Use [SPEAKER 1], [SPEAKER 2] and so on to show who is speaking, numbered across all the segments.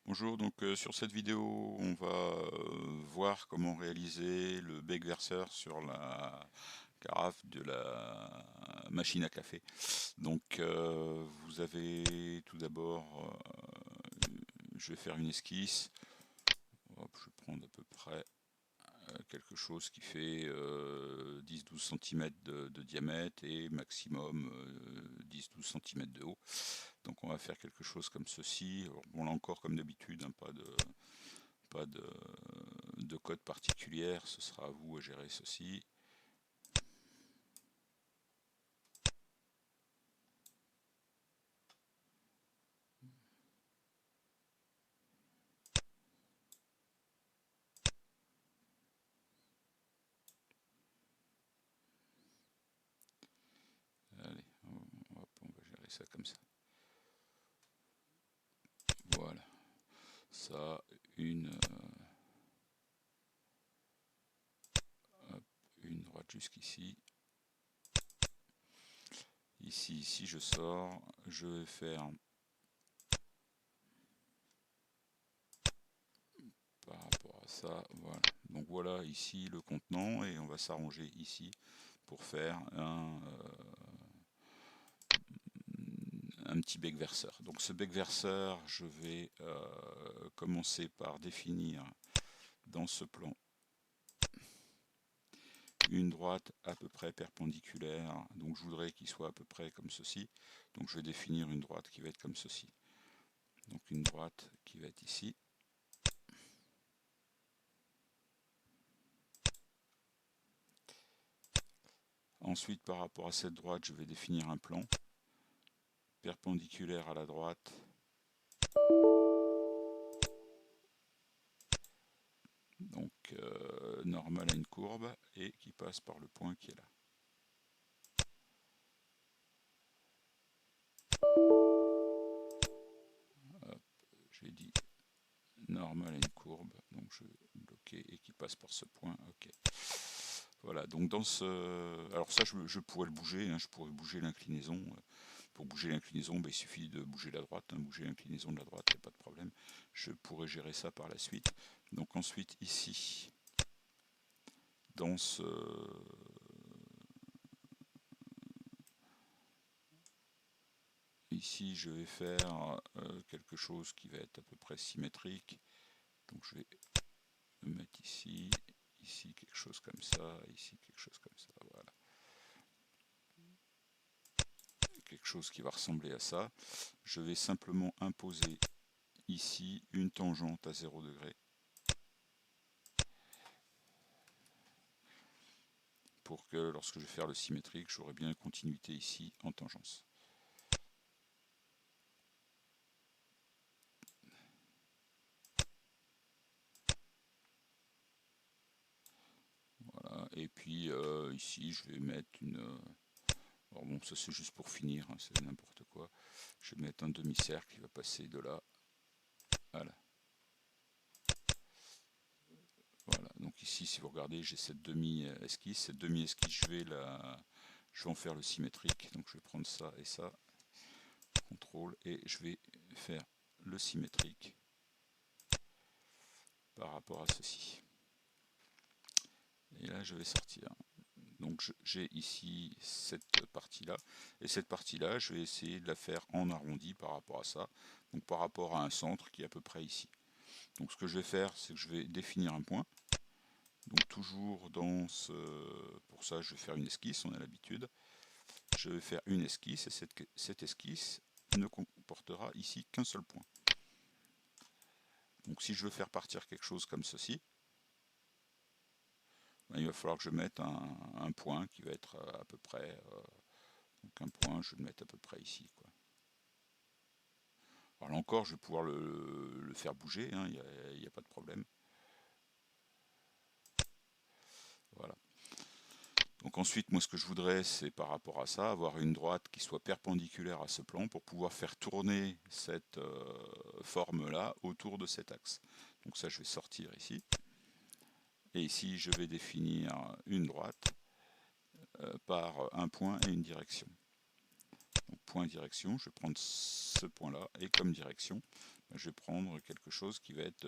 [SPEAKER 1] Bonjour, sur cette vidéo, on va voir comment réaliser le bec verseur sur la carafe de la machine à café. Vous avez tout d'abord, je vais faire une esquisse. Hop, je vais prendre à peu près quelque chose qui fait 10-12 cm de diamètre et maximum 10-12 cm de haut. Donc on va faire quelque chose comme ceci. Alors, bon, là encore comme d'habitude, hein, pas de code particulière, ce sera à vous à gérer ceci. Allez, hop, on va gérer ça comme ça. Voilà, ça, une droite jusqu'ici. Ici, je sors, je vais faire par rapport à ça, voilà. Donc voilà ici le contenant et on va s'arranger ici pour faire un petit bec verseur. Donc ce bec verseur, je vais commencer par définir dans ce plan une droite à peu près perpendiculaire, donc je voudrais qu'il soit à peu près comme ceci, donc je vais définir une droite qui va être comme ceci, donc une droite qui va être ici. Ensuite, par rapport à cette droite, je vais définir un plan perpendiculaire à la droite, donc normal à une courbe, et qui passe par le point qui est là. Hop, j'ai dit normal à une courbe, donc je vais bloquer et qui passe par ce point, ok. Voilà, donc dans ce... Alors ça, je pourrais le bouger, hein, je pourrais bouger l'inclinaison. Pour bouger l'inclinaison, il suffit de bouger la droite, hein, bouger l'inclinaison de la droite, il n'y a pas de problème. Je pourrais gérer ça par la suite. Donc ensuite, ici, dans ce... Ici, je vais faire quelque chose qui va être à peu près symétrique. Donc je vais le mettre ici, ici quelque chose comme ça, ici quelque chose comme ça, voilà. Quelque chose qui va ressembler à ça. Je vais simplement imposer ici une tangente à 0 degré pour que lorsque je vais faire le symétrique, j'aurai bien une continuité ici en tangence. Voilà. Et puis ici, je vais mettre une... alors bon, ça c'est juste pour finir, hein, c'est n'importe quoi. Je vais mettre un demi-cercle qui va passer de là à là. Voilà, donc ici, si vous regardez, j'ai cette demi-esquisse. Cette demi-esquisse, je vais en faire le symétrique. Donc je vais prendre ça et ça, contrôle, et je vais faire le symétrique par rapport à ceci. Et là, je vais sortir. Donc j'ai ici cette partie-là, et cette partie-là, je vais essayer de la faire en arrondi par rapport à ça, donc par rapport à un centre qui est à peu près ici. Donc ce que je vais faire, c'est que je vais définir un point. Donc toujours dans ce... Pour ça, je vais faire une esquisse, on a l'habitude. Je vais faire une esquisse, et cette esquisse ne comportera ici qu'un seul point. Donc si je veux faire partir quelque chose comme ceci, ben, il va falloir que je mette un point qui va être à peu près... donc un point, je vais le mettre à peu près ici, quoi. Alors là encore, je vais pouvoir le faire bouger, il n'y a pas de problème. Voilà. Donc ensuite, moi ce que je voudrais, c'est par rapport à ça, avoir une droite qui soit perpendiculaire à ce plan pour pouvoir faire tourner cette forme-là autour de cet axe. Donc ça, je vais sortir ici. Et ici, je vais définir une droite par un point et une direction. Donc point direction, je vais prendre ce point-là, et comme direction, je vais prendre quelque chose qui va être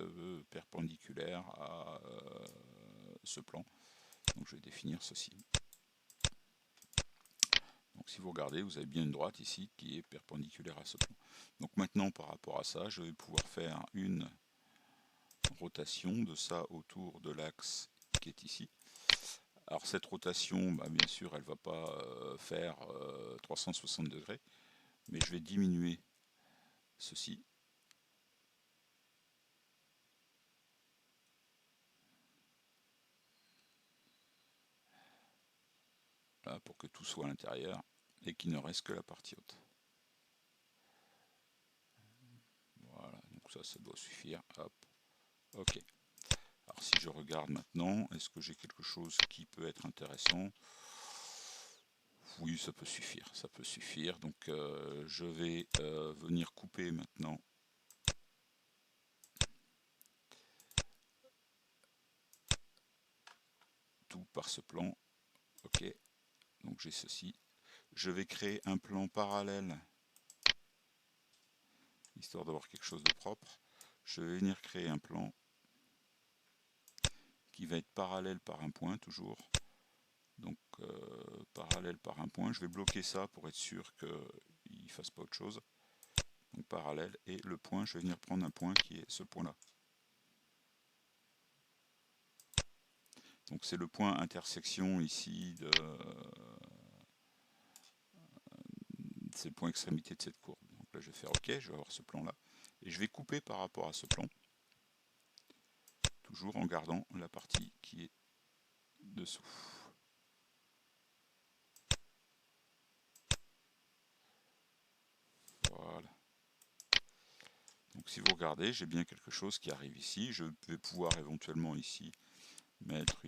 [SPEAKER 1] perpendiculaire à ce plan. Donc je vais définir ceci. Donc si vous regardez, vous avez bien une droite ici qui est perpendiculaire à ce plan. Donc maintenant, par rapport à ça, je vais pouvoir faire une rotation de ça autour de l'axe qui est ici. Alors cette rotation, bien sûr, elle ne va pas faire 360 degrés, mais je vais diminuer ceci. Là, pour que tout soit à l'intérieur et qu'il ne reste que la partie haute. Voilà, donc ça doit suffire. Hop, ok. Alors si je regarde maintenant, est-ce que j'ai quelque chose qui peut être intéressant? Oui, ça peut suffire, ça peut suffire. Donc je vais venir couper maintenant tout par ce plan. Ok, donc j'ai ceci. Je vais créer un plan parallèle, histoire d'avoir quelque chose de propre. Je vais venir créer un plan qui va être parallèle par un point toujours. Donc parallèle par un point. Je vais bloquer ça pour être sûr qu'il ne fasse pas autre chose. Donc parallèle, et le point, je vais venir prendre un point qui est ce point-là. Donc c'est le point intersection ici c'est le point extrémité de cette courbe. Donc là je vais faire OK, je vais avoir ce plan là. Et je vais couper par rapport à ce plan, toujours en gardant la partie qui est dessous. Voilà. Donc si vous regardez, j'ai bien quelque chose qui arrive ici. Je vais pouvoir éventuellement ici mettre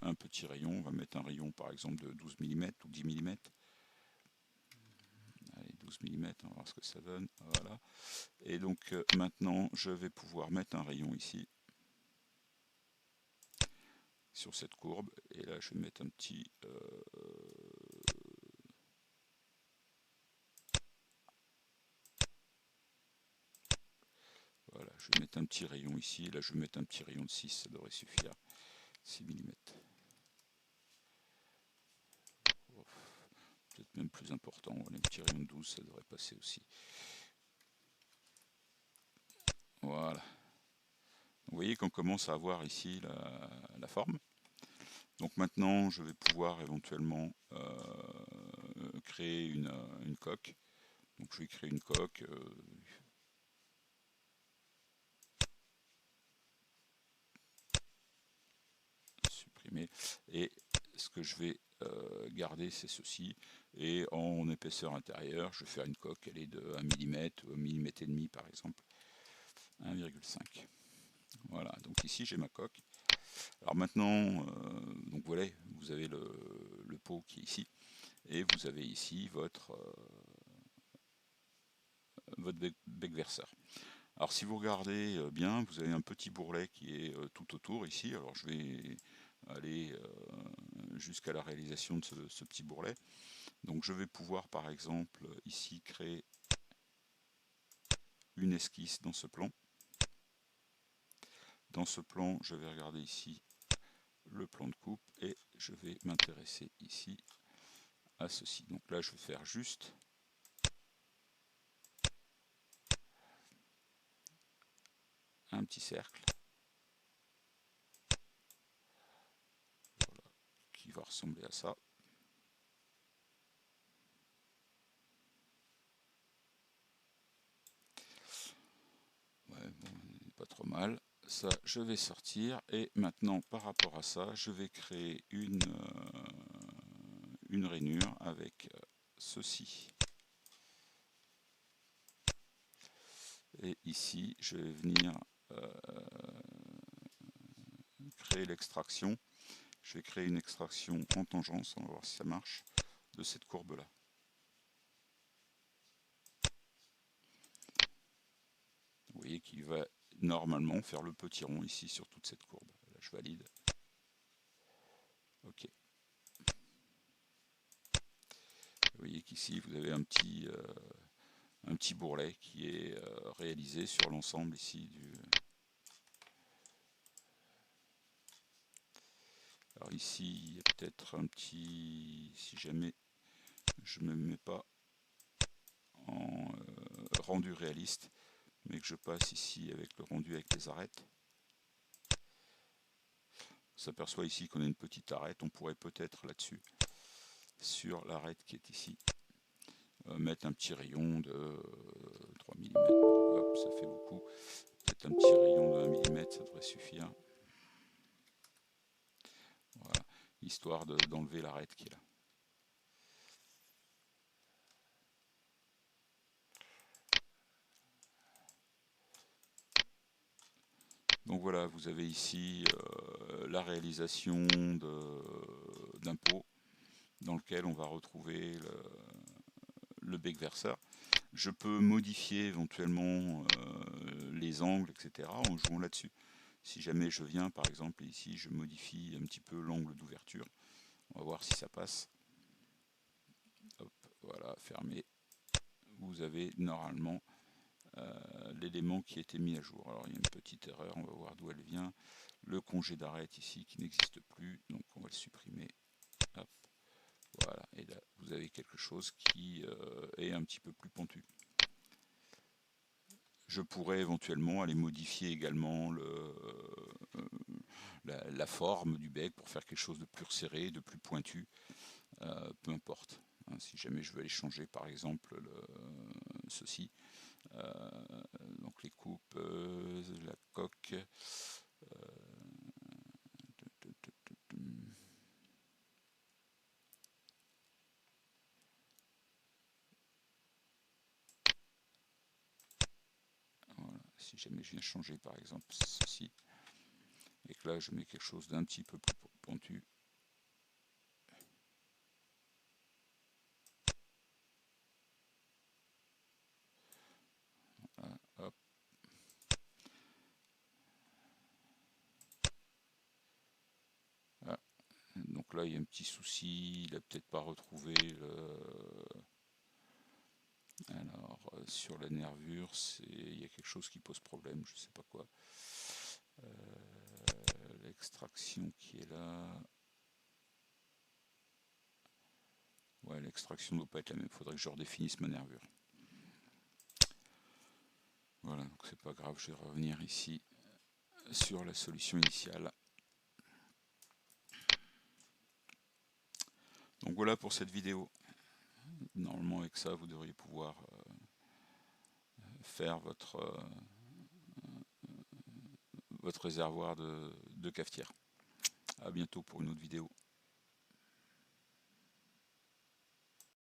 [SPEAKER 1] un petit rayon. On va mettre un rayon par exemple de 12 mm ou 10 mm. Allez, 12 mm, on va voir ce que ça donne. Voilà. Et donc maintenant, je vais pouvoir mettre un rayon ici, sur cette courbe. Et là, je vais mettre un petit... voilà, je vais mettre un petit rayon ici. Là, je vais mettre un petit rayon de 6, ça devrait suffire. 6 mm. Peut-être même plus important. Un petit rayon de 12, ça devrait passer aussi. Voilà. Vous voyez qu'on commence à avoir ici la forme. Donc maintenant, je vais pouvoir éventuellement créer une coque. Donc je vais créer une coque. Supprimer. Et ce que je vais garder, c'est ceci. Et en épaisseur intérieure, je vais faire une coque. Elle est de 1 mm ou 1 mm et demi par exemple. 1,5. Voilà, donc ici j'ai ma coque. Alors maintenant, donc voilà, vous avez le pot qui est ici, et vous avez ici votre bec verseur. Alors si vous regardez bien, vous avez un petit bourrelet qui est tout autour ici. Alors je vais aller jusqu'à la réalisation de ce petit bourrelet. Donc je vais pouvoir par exemple ici créer une esquisse dans ce plan. Dans ce plan, je vais regarder ici le plan de coupe et je vais m'intéresser ici à ceci. Donc là, je vais faire juste un petit cercle, voilà, qui va ressembler à ça. Ouais, bon, pas trop mal. Ça, je vais sortir, et maintenant, par rapport à ça, je vais créer une rainure avec ceci. Et ici, je vais venir créer l'extraction. Je vais créer une extraction en tangence, on va voir si ça marche, de cette courbe-là. Vous voyez qu'il va normalement faire le petit rond ici sur toute cette courbe. Là, je valide. OK. Vous voyez qu'ici, vous avez un petit un petit bourrelet qui est réalisé sur l'ensemble ici du... Alors ici, il y a peut-être un petit... Si jamais je ne me mets pas en rendu réaliste, mais que je passe ici avec le rendu avec les arêtes, on s'aperçoit ici qu'on a une petite arête. On pourrait peut-être là-dessus, sur l'arête qui est ici, mettre un petit rayon de 3 mm. Hop, ça fait beaucoup. Peut-être un petit rayon de 1 mm, ça devrait suffire. Voilà, histoire d'enlever l'arête qui est là. Donc voilà, vous avez ici la réalisation d'un pot dans lequel on va retrouver le bec verseur. Je peux modifier éventuellement les angles, etc. en jouant là-dessus. Si jamais je viens, par exemple, ici, je modifie un petit peu l'angle d'ouverture. On va voir si ça passe. Hop, voilà, fermé. Vous avez normalement l'élément qui a été mis à jour. Alors il y a une petite erreur, on va voir d'où elle vient. Le congé d'arête ici qui n'existe plus, donc on va le supprimer. Hop, voilà, et là vous avez quelque chose qui est un petit peu plus pentu. Je pourrais éventuellement aller modifier également la forme du bec pour faire quelque chose de plus resserré, de plus pointu, peu importe. Hein, si jamais je veux aller changer par exemple ceci, donc les coupes, la coque, voilà. Si jamais je viens changer par exemple ceci, et que là je mets quelque chose d'un petit peu plus pentu, voilà, hop. Voilà. Donc là il y a un petit souci, il n'a peut-être pas retrouvé le... Alors sur la nervure, il y a quelque chose qui pose problème, je sais pas quoi. L'extraction qui est là. Ouais, l'extraction ne doit pas être la même, il faudrait que je redéfinisse ma nervure. Voilà, donc c'est pas grave, je vais revenir ici sur la solution initiale. Donc voilà pour cette vidéo. Normalement avec ça vous devriez pouvoir faire votre réservoir de cafetière. A bientôt pour une autre vidéo.